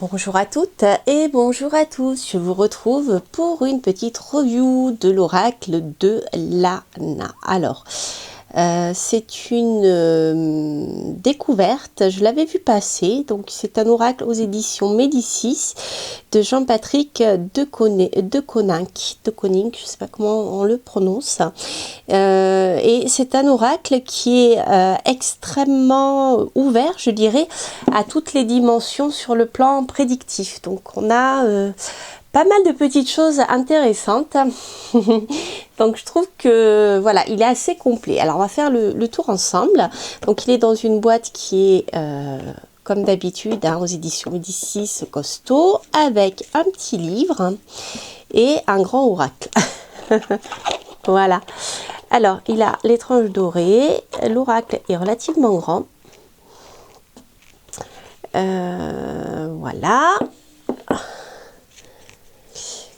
Bonjour à toutes et bonjour à tous, je vous retrouve pour une petite review de l'oracle de Lana. Alors, c'est une découverte, je l'avais vu passer, donc c'est un oracle aux éditions Médicis de Jean-Patrick de Koninck, je ne sais pas comment on le prononce. Et c'est un oracle qui est extrêmement ouvert, je dirais, à toutes les dimensions sur le plan prédictif. Donc on a pas mal de petites choses intéressantes. Donc je trouve que voilà, il est assez complet. Alors on va faire le tour ensemble. Donc il est dans une boîte qui est comme d'habitude aux éditions Médicis costaud, avec un petit livre et un grand oracle. Voilà. Alors, il a l'étrange doré. L'oracle est relativement grand. Voilà.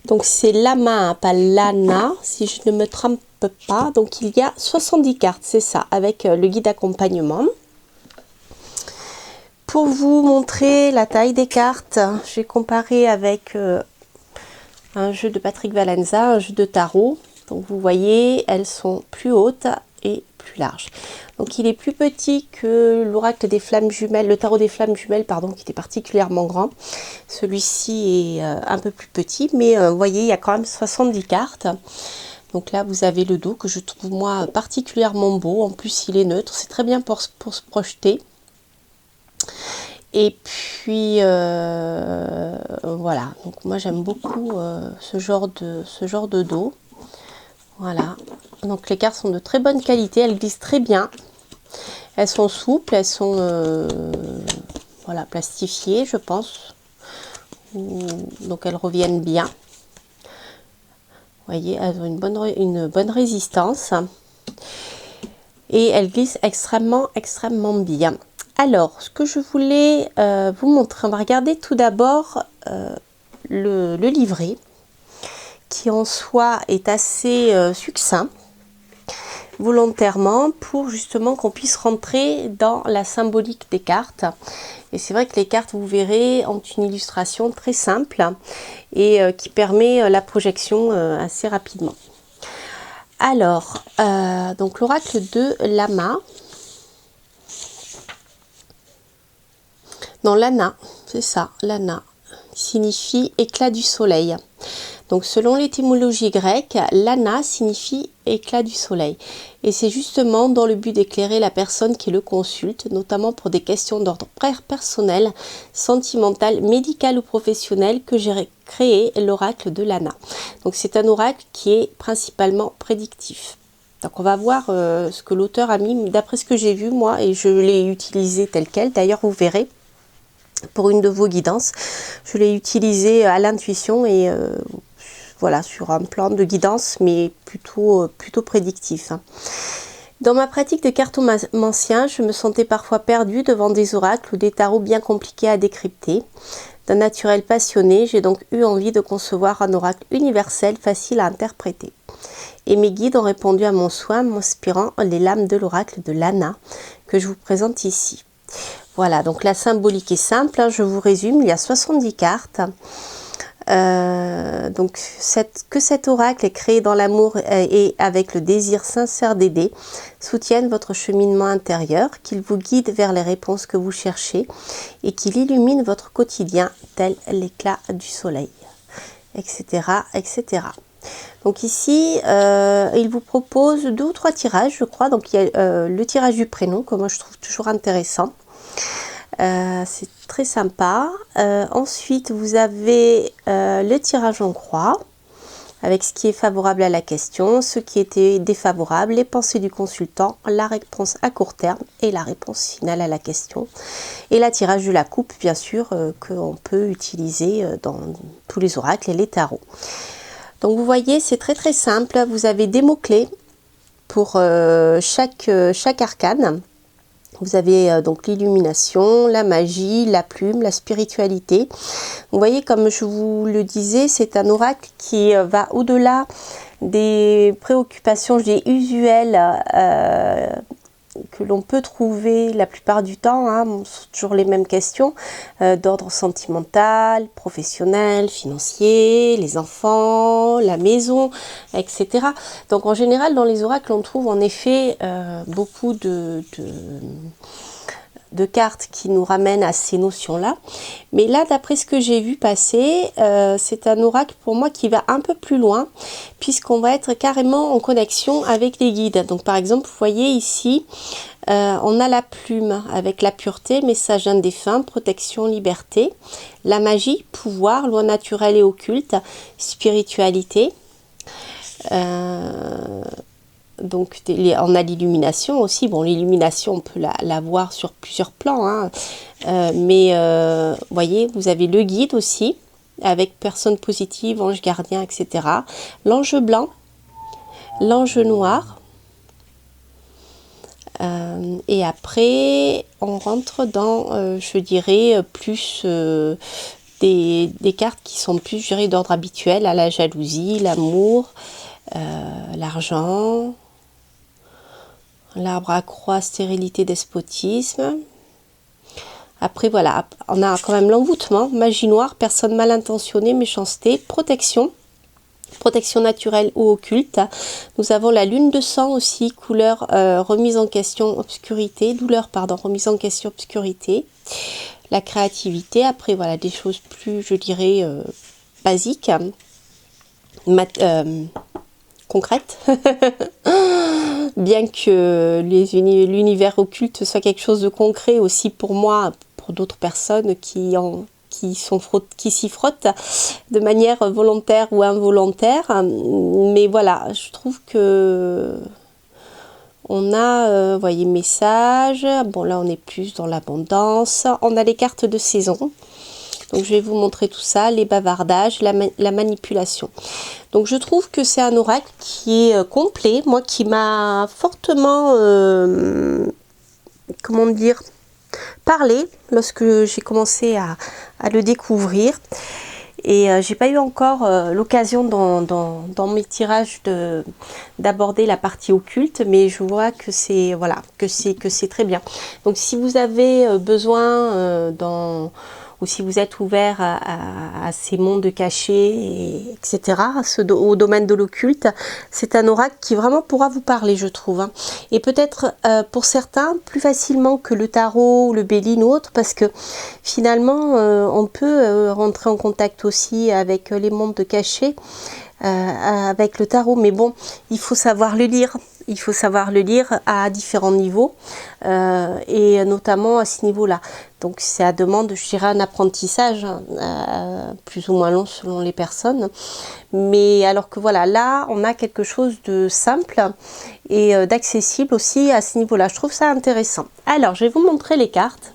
Donc, c'est Lama, pas Lana, si je ne me trompe pas. Donc, il y a 70 cartes, c'est ça, avec le guide d'accompagnement. Pour vous montrer la taille des cartes, j'ai comparé avec un jeu de Patrick Valenza, un jeu de tarot. Donc vous voyez, elles sont plus hautes et plus larges. Donc il est plus petit que l'oracle des flammes jumelles, le tarot des flammes jumelles, pardon, qui était particulièrement grand. Celui-ci est un peu plus petit, mais vous voyez, il y a quand même 70 cartes. Donc là, vous avez le dos que je trouve moi particulièrement beau. En plus, il est neutre, c'est très bien pour se projeter. Et puis voilà, donc moi j'aime beaucoup ce genre de dos. Voilà, donc les cartes sont de très bonne qualité, elles glissent très bien, elles sont souples, elles sont voilà, plastifiées je pense, donc elles reviennent bien. Vous voyez, elles ont une bonne résistance et elles glissent extrêmement bien. Alors, ce que je voulais vous montrer, on va regarder tout d'abord le livret, qui en soi est assez succinct, volontairement, pour justement qu'on puisse rentrer dans la symbolique des cartes. Et c'est vrai que les cartes, vous verrez, ont une illustration très simple et qui permet la projection assez rapidement. Alors, donc l'oracle de Lama. Non, Lana, c'est ça, Lana, signifie éclat du soleil. Donc selon l'étymologie grecque, Lana signifie éclat du soleil. Et c'est justement dans le but d'éclairer la personne qui le consulte, notamment pour des questions d'ordre personnel, sentimental, médical ou professionnel, que j'ai créé l'oracle de Lana. Donc c'est un oracle qui est principalement prédictif. Donc on va voir ce que l'auteur a mis, d'après ce que j'ai vu moi, et je l'ai utilisé tel quel. D'ailleurs vous verrez, pour une de vos guidances, je l'ai utilisé à l'intuition et voilà, sur un plan de guidance, mais plutôt prédictif. Dans ma pratique de cartomancien, je me sentais parfois perdue devant des oracles ou des tarots bien compliqués à décrypter. D'un naturel passionné, j'ai donc eu envie de concevoir un oracle universel facile à interpréter. Et mes guides ont répondu à mon souhait, m'inspirant les lames de l'oracle de Lana, que je vous présente ici. Voilà, donc la symbolique est simple, hein, je vous résume, il y a 70 cartes. Donc que cet oracle est créé dans l'amour et avec le désir sincère d'aider, soutienne votre cheminement intérieur, qu'il vous guide vers les réponses que vous cherchez et qu'il illumine votre quotidien tel l'éclat du soleil, etc., etc. Donc ici, il vous propose 2 ou 3 tirages, je crois. Donc il y a le tirage du prénom, que moi je trouve toujours intéressant. C'est très sympa. Ensuite, vous avez le tirage en croix, avec ce qui est favorable à la question, ce qui était défavorable, les pensées du consultant, la réponse à court terme et la réponse finale à la question. Et la tirage de la coupe, bien sûr, qu'on peut utiliser dans tous les oracles et les tarots. Donc vous voyez, c'est très simple. Vous avez des mots-clés pour chaque arcane. Vous avez donc l'illumination, la magie, la plume, la spiritualité. Vous voyez, comme je vous le disais, c'est un oracle qui va au-delà des préoccupations, je dis, usuelles que l'on peut trouver la plupart du temps, hein, sont toujours les mêmes questions, d'ordre sentimental, professionnel, financier, les enfants, la maison, etc. Donc en général, dans les oracles, on trouve en effet beaucoup de cartes qui nous ramènent à ces notions-là. Mais là, d'après ce que j'ai vu passer, c'est un oracle pour moi qui va un peu plus loin, puisqu'on va être carrément en connexion avec les guides. Donc par exemple, vous voyez ici, on a la plume avec la pureté, message d'un défunt, protection, liberté, la magie, pouvoir, loi naturelle et occulte, spiritualité. Donc on a l'illumination aussi. Bon, l'illumination, on peut la voir sur plusieurs plans, hein. Vous voyez, vous avez le guide aussi, avec personne positive, ange gardien, etc. L'ange blanc, l'ange noir. Et après, on rentre dans, je dirais, plus des cartes qui sont plus, je dirais, d'ordre habituel, à la jalousie, l'amour, l'argent, l'arbre à croix, stérilité, despotisme. Après, voilà, on a quand même l'envoûtement, magie noire, personne mal intentionnée, méchanceté, protection, protection naturelle ou occulte. Nous avons la lune de sang aussi, couleur remise en question, obscurité, douleur, pardon, remise en question, obscurité. La créativité, après, voilà, des choses plus, je dirais, basiques, concrètes. Bien que l'univers occulte soit quelque chose de concret aussi pour moi, pour d'autres personnes qui s'y frottent de manière volontaire ou involontaire. Mais voilà, je trouve que on a, voyez, message. Bon, là, on est plus dans l'abondance. On a les cartes de saison. Donc, je vais vous montrer tout ça, les bavardages, la manipulation. Donc, je trouve que c'est un oracle qui est complet. Moi, qui m'a fortement, comment dire, parlé lorsque j'ai commencé à le découvrir. Et j'ai pas eu encore l'occasion dans mes tirages d'aborder la partie occulte, mais je vois que c'est voilà, que c'est très bien. Donc si vous avez besoin ou si vous êtes ouvert à ces mondes cachés, etc., au domaine de l'occulte, c'est un oracle qui vraiment pourra vous parler, je trouve, hein. Et peut-être pour certains plus facilement que le tarot, le Béline ou autre, parce que finalement on peut rentrer en contact aussi avec les mondes cachés, avec le tarot, mais bon, il faut savoir le lire. Il faut savoir le lire à différents niveaux, et notamment à ce niveau-là. Donc ça demande, je dirais, un apprentissage plus ou moins long selon les personnes. Mais alors que voilà, là, on a quelque chose de simple et d'accessible aussi à ce niveau-là. Je trouve ça intéressant. Alors, je vais vous montrer les cartes.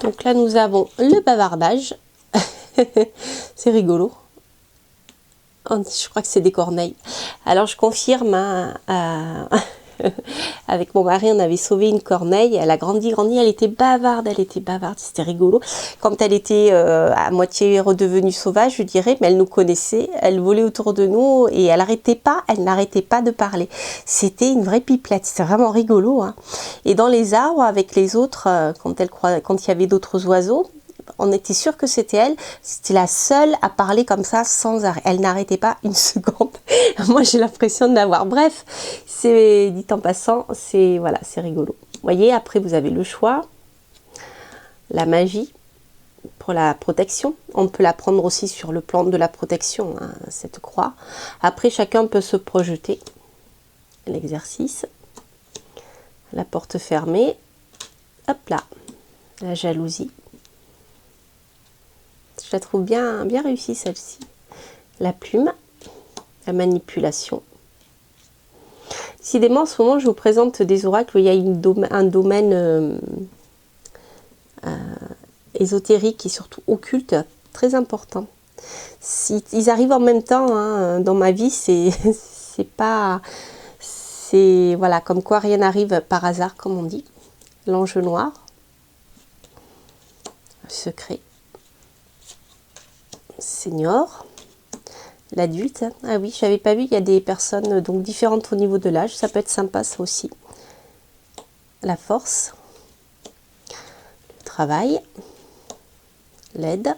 Donc là, nous avons le bavardage. C'est rigolo. Je crois que c'est des corneilles. Alors je confirme, hein, avec mon mari, on avait sauvé une corneille. Elle a grandi, elle était bavarde, c'était rigolo. Quand elle était à moitié redevenue sauvage, je dirais, mais elle nous connaissait, elle volait autour de nous et elle n'arrêtait pas de parler. C'était une vraie pipelette, c'était vraiment rigolo, hein. Et dans les arbres, avec les autres, quand il y avait d'autres oiseaux, on était sûr que c'était elle. C'était la seule à parler comme ça sans arrêt. Elle n'arrêtait pas une seconde. Moi, j'ai l'impression de l'avoir. Bref, c'est dit en passant, c'est voilà, c'est rigolo. Vous voyez, après vous avez le choix, la magie pour la protection. On peut la prendre aussi sur le plan de la protection, hein, cette croix. Après, chacun peut se projeter. L'exercice, la porte fermée. Hop là, la jalousie. Je la trouve bien réussie, celle-ci. La plume, la manipulation. Décidément, en ce moment, je vous présente des oracles où il y a un domaine ésotérique et surtout occulte très important. Ils arrivent en même temps, hein, dans ma vie, c'est voilà, comme quoi rien n'arrive par hasard, comme on dit. L'ange noir, secret. Senior, l'adulte. Ah oui, j'avais pas vu, il y a des personnes donc différentes au niveau de l'âge, ça peut être sympa ça aussi. la force, le travail, l'aide,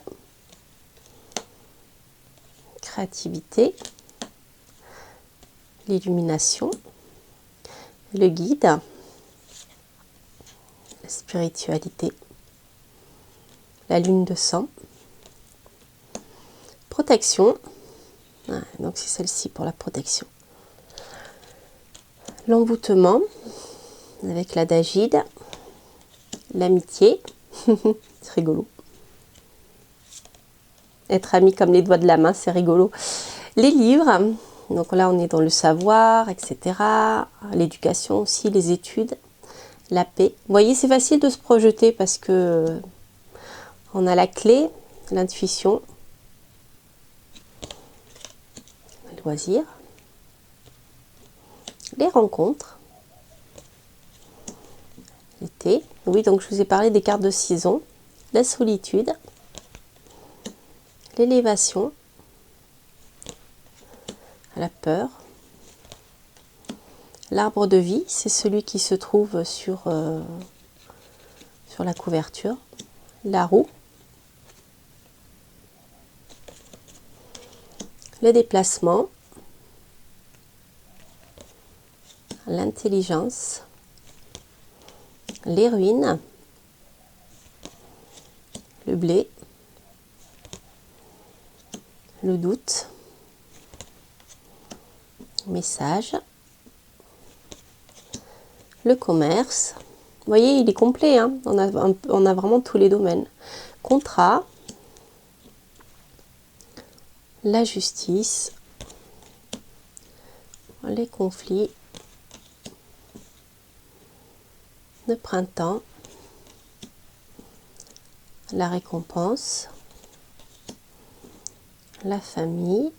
créativité, l'illumination, le guide, la spiritualité, la lune de sang, protection, donc c'est celle-ci pour la protection, l'envoûtement avec la dagide, l'amitié, c'est rigolo, être ami comme les doigts de la main, c'est rigolo, les livres, donc là on est dans le savoir, etc., l'éducation aussi, les études, la paix. Vous voyez, c'est facile de se projeter parce que on a la clé, l'intuition, le loisir, les rencontres, l'été. Oui, donc je vous ai parlé des cartes de saison, la solitude, l'élévation, la peur, l'arbre de vie, c'est celui qui se trouve sur la couverture, la roue, le déplacement, l'intelligence, les ruines, le blé, le doute, message, le commerce. Vous voyez, il est complet, hein, on a vraiment tous les domaines. Contrat, la justice, les conflits, le printemps, la récompense, la famille,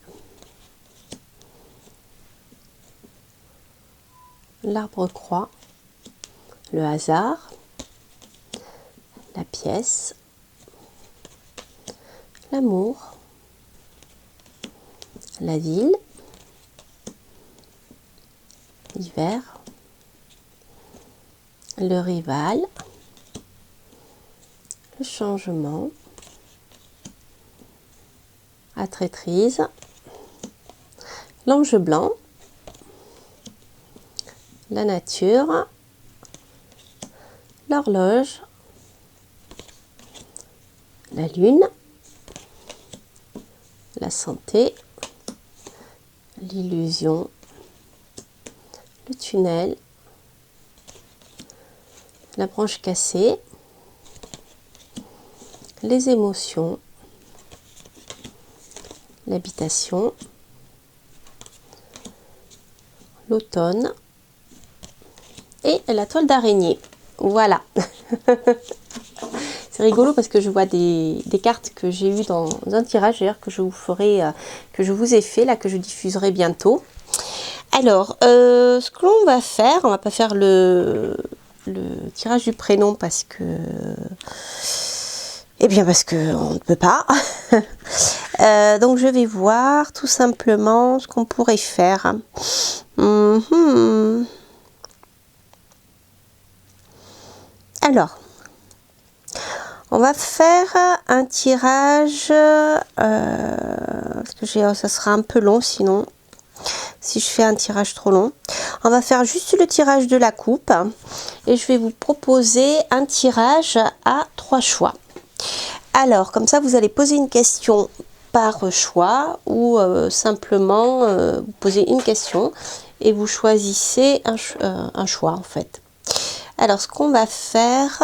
l'arbre-croix, le hasard, la pièce, l'amour, la ville, l'hiver, le rival, le changement, la traîtrise, l'ange blanc, la nature, l'horloge, la lune, la santé, l'illusion, le tunnel, la branche cassée, les émotions, l'habitation, l'automne et la toile d'araignée. Voilà. C'est rigolo parce que je vois des cartes que j'ai eues dans un tirage d'ailleurs que je vous ferai, que je vous ai fait là, que je diffuserai bientôt. Alors, ce que l'on va faire, on va pas faire le tirage du prénom parce que, eh bien parce que on ne peut pas. Donc je vais voir tout simplement ce qu'on pourrait faire. Alors, on va faire un tirage, parce que ça sera un peu long sinon, si je fais un tirage trop long. On va faire juste le tirage de la coupe et je vais vous proposer un tirage à 3 choix. Alors, comme ça, vous allez poser une question par choix ou simplement vous posez une question et vous choisissez un choix en fait. Alors, ce qu'on va faire,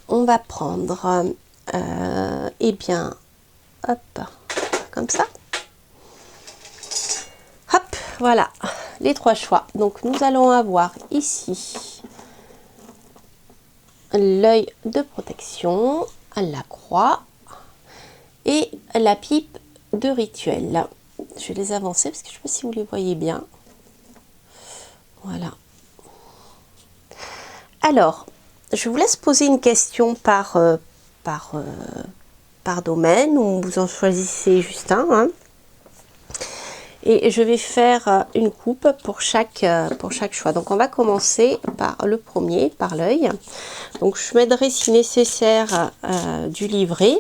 on va prendre, eh bien, hop, comme ça. Hop, voilà, les 3 choix. Donc, nous allons avoir ici l'œil de protection, la croix et la pipe de rituel. Je vais les avancer parce que je ne sais pas si vous les voyez bien. Voilà. Alors, je vous laisse poser une question par domaine ou vous en choisissez juste un. Hein. Et je vais faire une coupe pour chaque choix. Donc on va commencer par le premier, par l'œil. Donc je mettrai si nécessaire du livret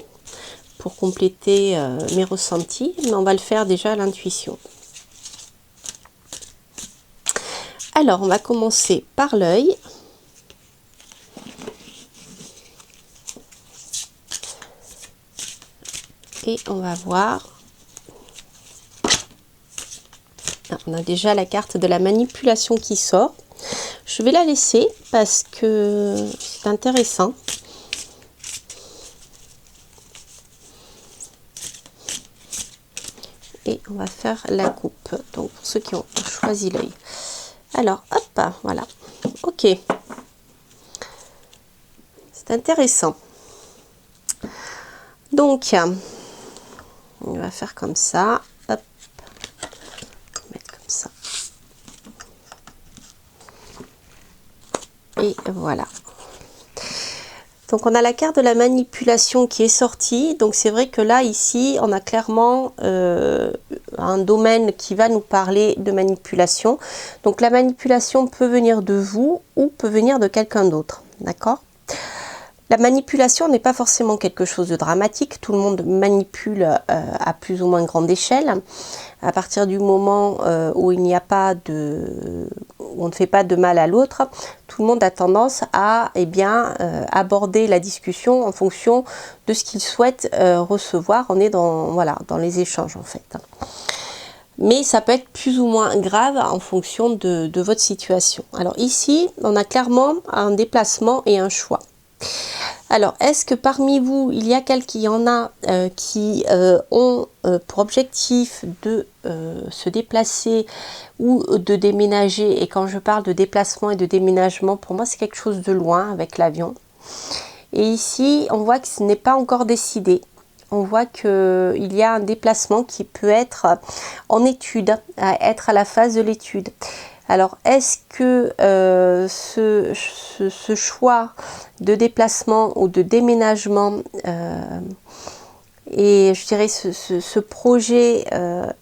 pour compléter mes ressentis, mais on va le faire déjà à l'intuition. Alors on va commencer par l'œil. Et on va voir. On a déjà la carte de la manipulation qui sort. Je vais la laisser parce que c'est intéressant. Et on va faire la coupe. Donc pour ceux qui ont choisi l'œil. Alors hop, voilà. Ok. C'est intéressant. Donc on va faire comme ça. Hop. Mettre comme ça. Et voilà. Donc on a la carte de la manipulation qui est sortie. Donc c'est vrai que là, ici, on a clairement un domaine qui va nous parler de manipulation. Donc la manipulation peut venir de vous ou peut venir de quelqu'un d'autre. D'accord ? La manipulation n'est pas forcément quelque chose de dramatique. Tout le monde manipule à plus ou moins grande échelle. À partir du moment où il n'y a pas de, où on ne fait pas de mal à l'autre, tout le monde a tendance à aborder la discussion en fonction de ce qu'il souhaite recevoir. On est dans les échanges en fait. Mais ça peut être plus ou moins grave en fonction de votre situation. Alors ici, on a clairement un déplacement et un choix. Alors, est-ce que parmi vous, il y a quelqu'un qui ont pour objectif de se déplacer ou de déménager? Et quand je parle de déplacement et de déménagement, pour moi, c'est quelque chose de loin avec l'avion. Et ici, on voit que ce n'est pas encore décidé. On voit qu'il y a un déplacement qui peut être en étude, être à la phase de l'étude. Alors, est-ce que ce choix de déplacement ou de déménagement et je dirais ce projet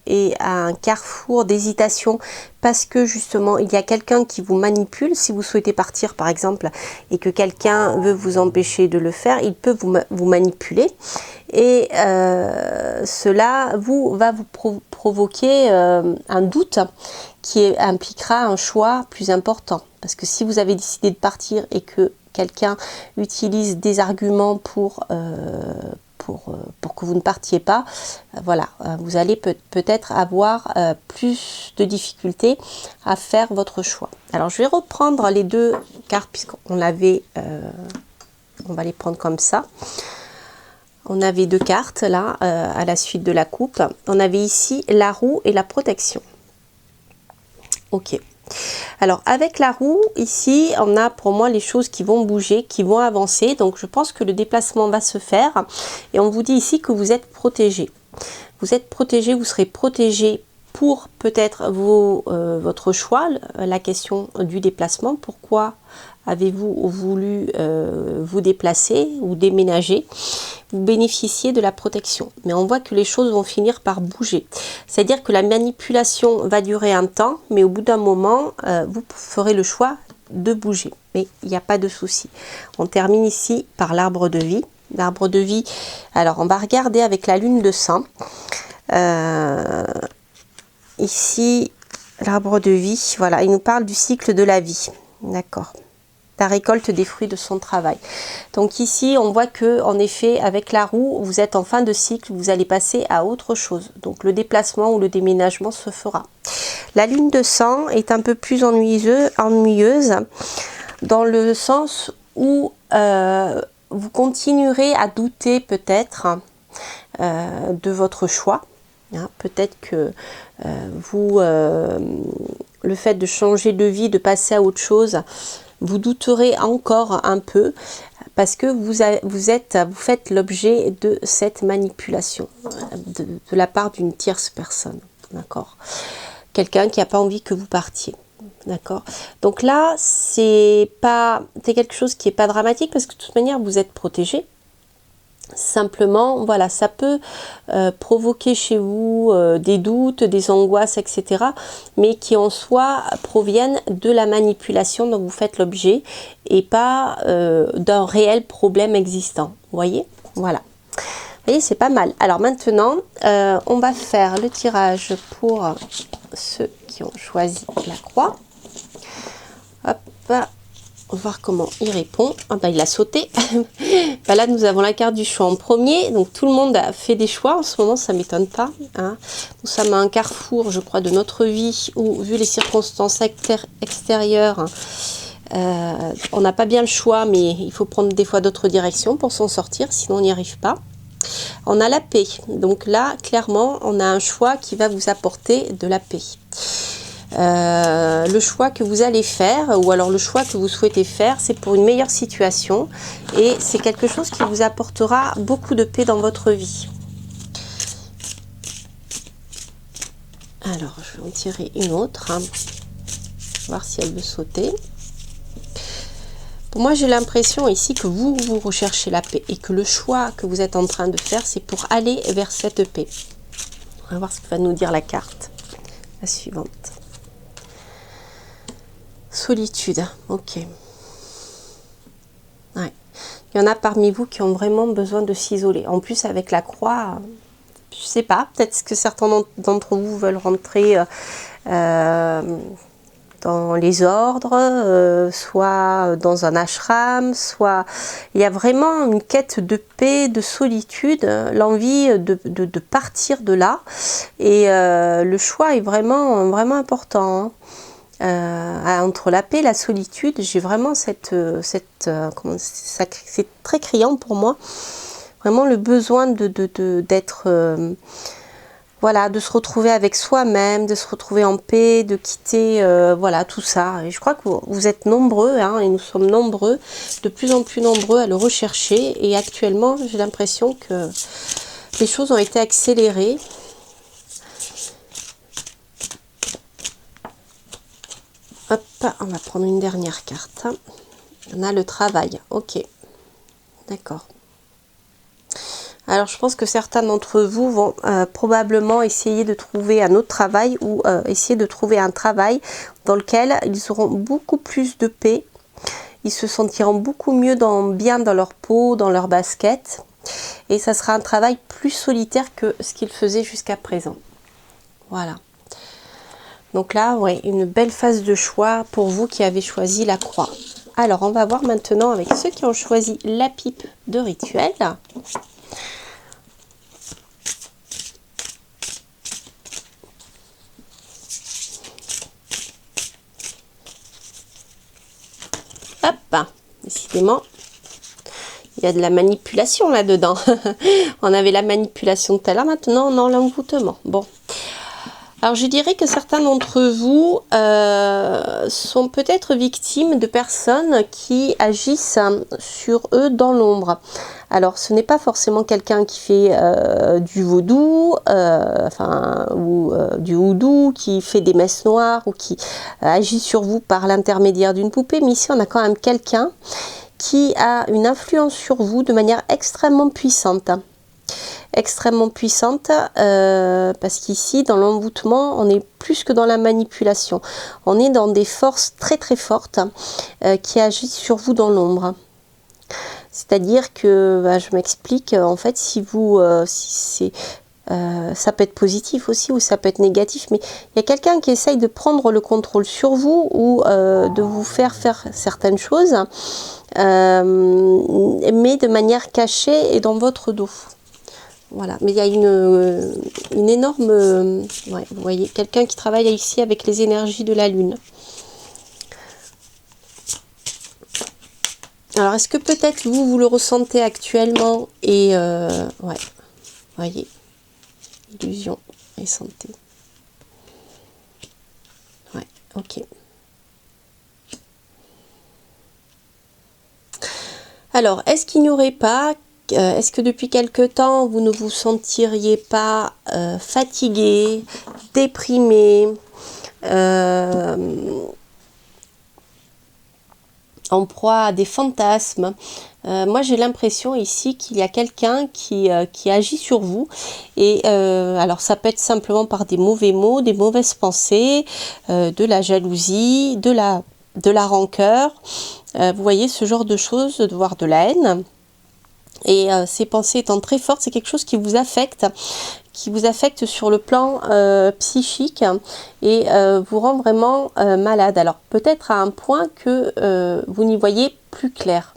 est à un carrefour d'hésitation parce que justement il y a quelqu'un qui vous manipule? Si vous souhaitez partir par exemple et que quelqu'un veut vous empêcher de le faire, il peut vous manipuler et cela va vous provoquer un doute qui impliquera un choix plus important. Parce que si vous avez décidé de partir et que quelqu'un utilise des arguments pour que vous ne partiez pas, voilà, vous allez peut-être avoir plus de difficultés à faire votre choix. Alors je vais reprendre les deux cartes puisqu'on l'avait, on va les prendre comme ça. On avait deux cartes là à la suite de la coupe. On avait ici la roue et la protection. Ok. Alors avec la roue, ici, on a pour moi les choses qui vont bouger, qui vont avancer. Donc je pense que le déplacement va se faire. Et on vous dit ici que vous êtes protégé. Vous êtes protégé, vous serez protégé pour peut-être votre choix, la question du déplacement. Pourquoi avez-vous voulu vous déplacer ou déménager? Vous bénéficiez de la protection. Mais on voit que les choses vont finir par bouger. C'est-à-dire que la manipulation va durer un temps, mais au bout d'un moment, vous ferez le choix de bouger. Mais il n'y a pas de souci. On termine ici par l'arbre de vie. L'arbre de vie, alors on va regarder avec la lune de sang. Ici, l'arbre de vie, voilà, il nous parle du cycle de la vie. D'accord. La récolte des fruits de son travail. Donc ici, on voit que en effet, avec la roue, vous êtes en fin de cycle, vous allez passer à autre chose. Donc le déplacement ou le déménagement se fera. La lune de sang est un peu plus ennuyeuse dans le sens où vous continuerez à douter peut-être de votre choix. Hein, peut-être que le fait de changer de vie, de passer à autre chose, vous douterez encore un peu parce que vous faites l'objet de cette manipulation de la part d'une tierce personne. D'accord ? Quelqu'un qui n'a pas envie que vous partiez. D'accord ? Donc là, c'est quelque chose qui n'est pas dramatique parce que de toute manière, vous êtes protégé. Simplement, voilà, ça peut provoquer chez vous des doutes, des angoisses, etc. Mais qui en soi proviennent de la manipulation dont vous faites l'objet et pas d'un réel problème existant. Vous voyez? Voilà. Vous voyez, c'est pas mal. Alors maintenant, on va faire le tirage pour ceux qui ont choisi la croix. Hop, on va voir comment il répond. Ah bah, il a sauté. Bah là, nous avons la carte du choix en premier. Donc, tout le monde a fait des choix. En ce moment, ça ne m'étonne pas. Hein. Nous sommes à un carrefour, je crois, de notre vie où, vu les circonstances extérieures, on n'a pas bien le choix, mais il faut prendre des fois d'autres directions pour s'en sortir, sinon on n'y arrive pas. On a la paix. Donc là, clairement, on a un choix qui va vous apporter de la paix. Le choix que vous allez faire, ou alors le choix que vous souhaitez faire, c'est pour une meilleure situation et c'est quelque chose qui vous apportera beaucoup de paix dans votre vie. Alors, je vais en tirer une autre, hein, voir si elle veut sauter. Pour moi, j'ai l'impression ici que vous recherchez la paix et que le choix que vous êtes en train de faire, c'est pour aller vers cette paix. On va voir ce que va nous dire la carte, la suivante. Solitude, ok. Ouais. Il y en a parmi vous qui ont vraiment besoin de s'isoler. En plus, avec la croix, je sais pas, peut-être que certains d'entre vous veulent rentrer dans les ordres, soit dans un ashram, soit... Il y a vraiment une quête de paix, de solitude, l'envie de partir de là. Et le choix est vraiment, vraiment important, hein. Entre la paix et la solitude, j'ai vraiment c'est très criant pour moi, vraiment le besoin d'être, voilà, de se retrouver avec soi-même, de se retrouver en paix, de quitter, voilà, tout ça. Et je crois que vous êtes nombreux, hein, et nous sommes nombreux, de plus en plus nombreux à le rechercher. Et actuellement, j'ai l'impression que les choses ont été accélérées. Hop, on va prendre une dernière carte. On a le travail. Ok. D'accord. Alors, je pense que certains d'entre vous vont probablement essayer de trouver un autre travail ou essayer de trouver un travail dans lequel ils auront beaucoup plus de paix. Ils se sentiront beaucoup mieux bien dans leur peau, dans leur basket. Et ça sera un travail plus solitaire que ce qu'ils faisaient jusqu'à présent. Voilà. Donc là, ouais, une belle phase de choix pour vous qui avez choisi la croix. Alors, on va voir maintenant avec ceux qui ont choisi la pipe de rituel. Hop, décidément, il y a de la manipulation là-dedans. On avait la manipulation tout à l'heure, maintenant on a l'envoûtement. Bon. Alors je dirais que certains d'entre vous sont peut-être victimes de personnes qui agissent sur eux dans l'ombre. Alors ce n'est pas forcément quelqu'un qui fait du vaudou, du houdou, qui fait des messes noires ou qui agit sur vous par l'intermédiaire d'une poupée. Mais ici on a quand même quelqu'un qui a une influence sur vous de manière extrêmement puissante. Parce qu'ici dans l'envoûtement on est plus que dans la manipulation, on est dans des forces très très fortes qui agissent sur vous dans l'ombre. C'est à dire que je m'explique, en fait si c'est ça peut être positif aussi ou ça peut être négatif, mais il y a quelqu'un qui essaye de prendre le contrôle sur vous ou de vous faire certaines choses, mais de manière cachée et dans votre dos. Voilà, mais il y a une énorme... ouais, vous voyez, quelqu'un qui travaille ici avec les énergies de la Lune. Alors, est-ce que peut-être vous le ressentez actuellement et... ouais, voyez, illusion et santé. Ouais, ok. Alors, est-ce qu'il n'y aurait pas... Est-ce que depuis quelque temps, vous ne vous sentiriez pas fatigué, déprimé, en proie à des fantasmes. Moi j'ai l'impression ici qu'il y a quelqu'un qui agit sur vous et alors ça peut être simplement par des mauvais mots, des mauvaises pensées, de la jalousie, de la rancœur, vous voyez ce genre de choses, voire de la haine. Et ces pensées étant très fortes, c'est quelque chose qui vous affecte sur le plan psychique et vous rend vraiment malade. Alors peut-être à un point que vous n'y voyez plus clair.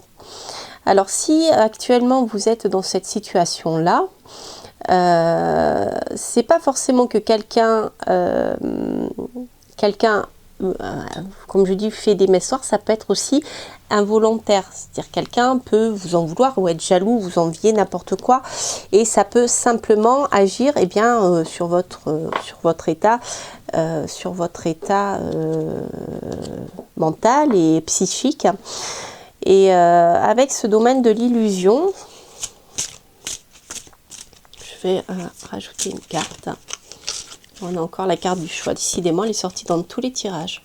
Alors si actuellement vous êtes dans cette situation-là, c'est pas forcément que quelqu'un comme je dis, fait des messoirs, ça peut être aussi involontaire. C'est-à-dire quelqu'un peut vous en vouloir ou être jaloux, vous envier n'importe quoi. Et ça peut simplement agir eh bien, sur votre état, mental et psychique. Et avec ce domaine de l'illusion, je vais rajouter une carte. On a encore la carte du choix. Décidément, elle est sortie dans tous les tirages.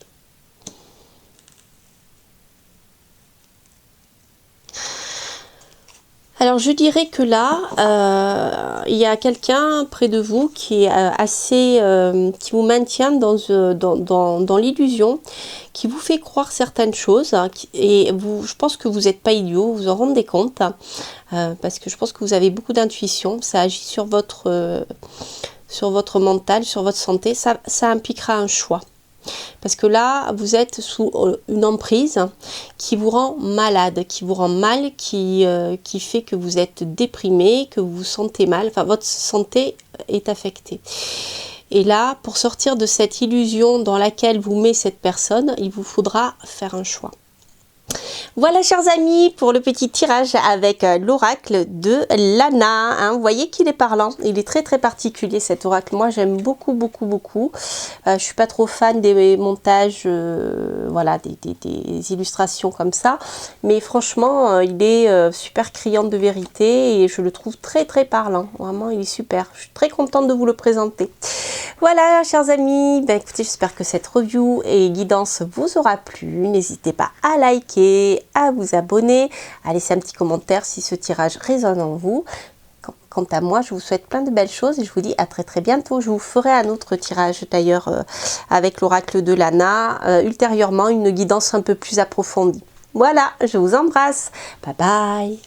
Alors, je dirais que là, il y a quelqu'un près de vous qui est qui vous maintient dans l'illusion, qui vous fait croire certaines choses. Et je pense que vous n'êtes pas idiot, vous en rendez compte. Parce que je pense que vous avez beaucoup d'intuition. Ça agit sur votre mental, sur votre santé, ça impliquera un choix. Parce que là, vous êtes sous une emprise qui vous rend malade, qui vous rend mal, qui fait que vous êtes déprimé, que vous vous sentez mal, enfin votre santé est affectée. Et là, pour sortir de cette illusion dans laquelle vous met cette personne, il vous faudra faire un choix. Voilà chers amis pour le petit tirage avec l'oracle de Lana, hein. Vous voyez qu'il est parlant, il est très particulier cet oracle, moi j'aime beaucoup. Je suis pas trop fan des montages, voilà, des illustrations comme ça, mais franchement il est super criant de vérité et je le trouve très parlant, vraiment il est super, je suis très contente de vous le présenter. Voilà chers amis, ben écoutez, j'espère que cette review et guidance vous aura plu, n'hésitez pas à liker, à vous abonner, à laisser un petit commentaire si ce tirage résonne en vous. Quant à moi, je vous souhaite plein de belles choses et je vous dis à très bientôt. Je vous ferai un autre tirage d'ailleurs avec l'oracle de Lana, ultérieurement une guidance un peu plus approfondie. Voilà, je vous embrasse, bye bye.